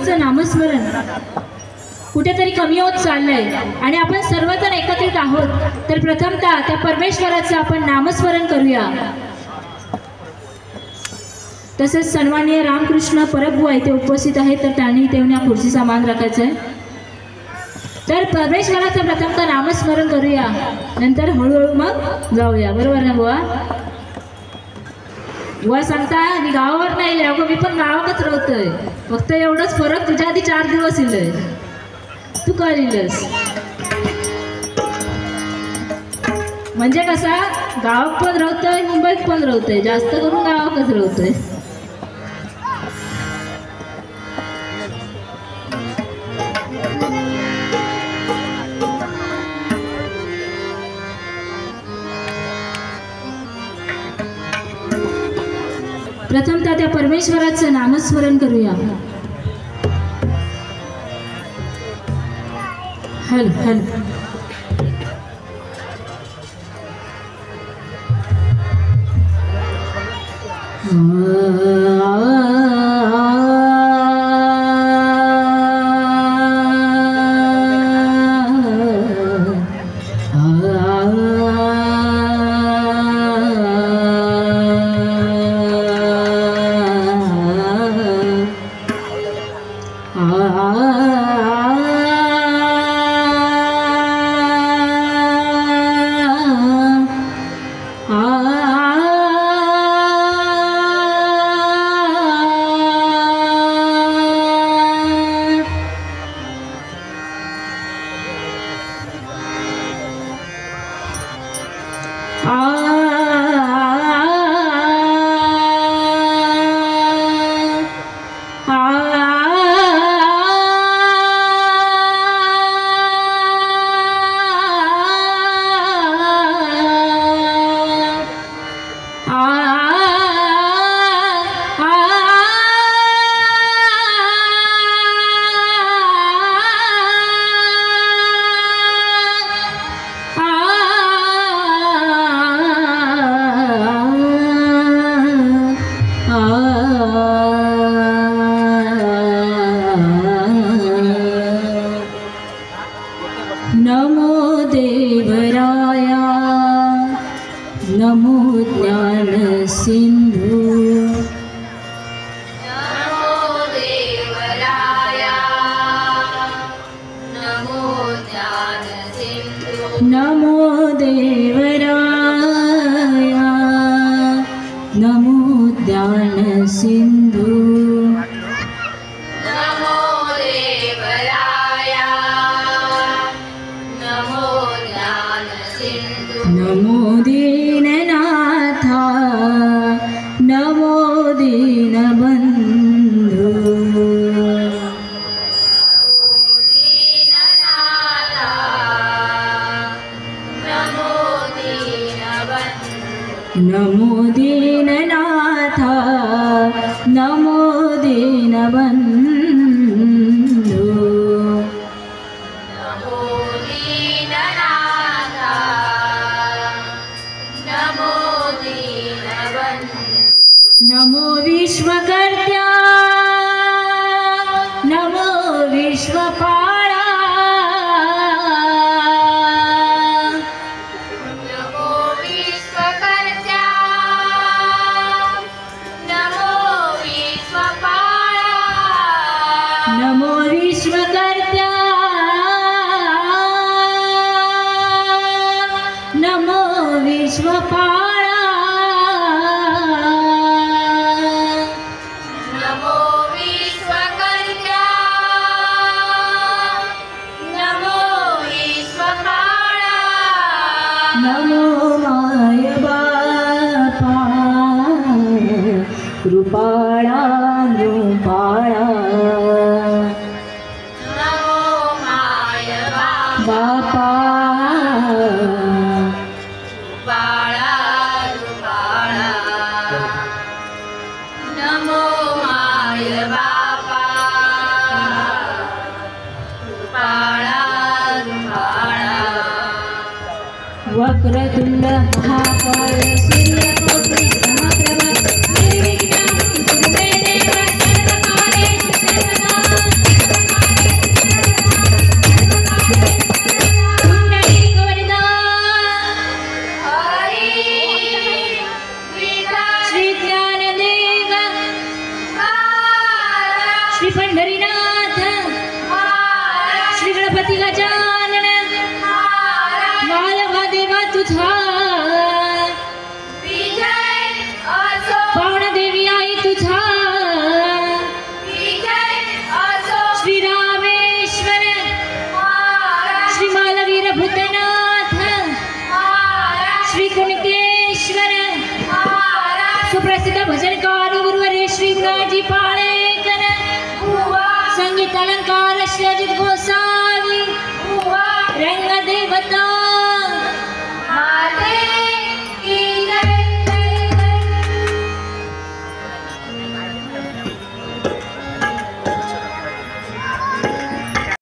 देवाचं नामस्मरण कुठेतरी कमी होत चाललंय आणि आपण सर्वजण एकत्रित आहोत, तर प्रथमतः त्या परमेश्वराचं आपण नामस्मरण करूया। तसेच सन्माननीय रामकृष्ण परबुवा इथे उपस्थित आहेत, तर त्यांनी तेवढ्या खुर्चीचा मान राखायचा आहे। तर परमेश्वराचं प्रथमतः नामस्मरण करूया, नंतर हळूहळू मग जाऊया, बरोबर ना बुवा? बुवा सांगता मी गावावर नाही अगं, मी पण गावातच राहतोय, फक्त एवढंच फरक तुझ्या आधी 4 दिवस इलंय, तू काय लिहिलंस म्हणजे कसा गावात पण राहतोय, मुंबईत पण राहतोय, जास्त करून गावातच राहतोय। प्रथमतः त्या परमेश्वराचं नामस्मरण करूया। हल हल नमो देवराया, नमो ज्ञान सिंधु, नमो देवराया, नमो ज्ञान सिंधु, नमो देवराया, नमो ज्ञान सिंधु, नमो देवराया, नमो ज्ञान सिंधु, नमो दीननाथा, नमो दीनबंधु, दीननाथा, नमो दीनबंधु, नमो दीननाथा, नमो दीनबंधु, नमो दीननाथा, नमो दीनबंधु, नमो विश्वकर्त्या, नमो विश्वपाला, नमो विश्वकर्त्या, नमो विश्वपाला, नमो विश्वकर्त्या, नमो विश्वपाला, नमो विश्वकर्त्या, नमो विश्वपाला, नमो माय बापा, कृपाळा नृपाळा, नमो माय बापा, बाळा रुपाळा, नमो माय बापा, रुपाळा रुपाळा, वक्रतुंड महाकाय सूर्यकोटि समप्रभ निर्विघ्नं कुरु मे देव सर्वकार्येषु सर्वदा। श्री पंढरीनाथ, महाराज, श्री गणपती गजानन, महाराज, मालवा देवा तुझा विजय असो, पावण देवी आई तुझा विजय असो, श्री रामेश्वर, महाराज, श्री मालवीर भूतनाथ, महाराज, श्री कुणकेश्वर, महाराज, सुप्रसिद्ध भजनकार गुरुवर्य श्री गुणाजी पाळेकर, बुवा, संगीत अलंकार श्री अजित गोसावी, बुवा, रंग देवता माते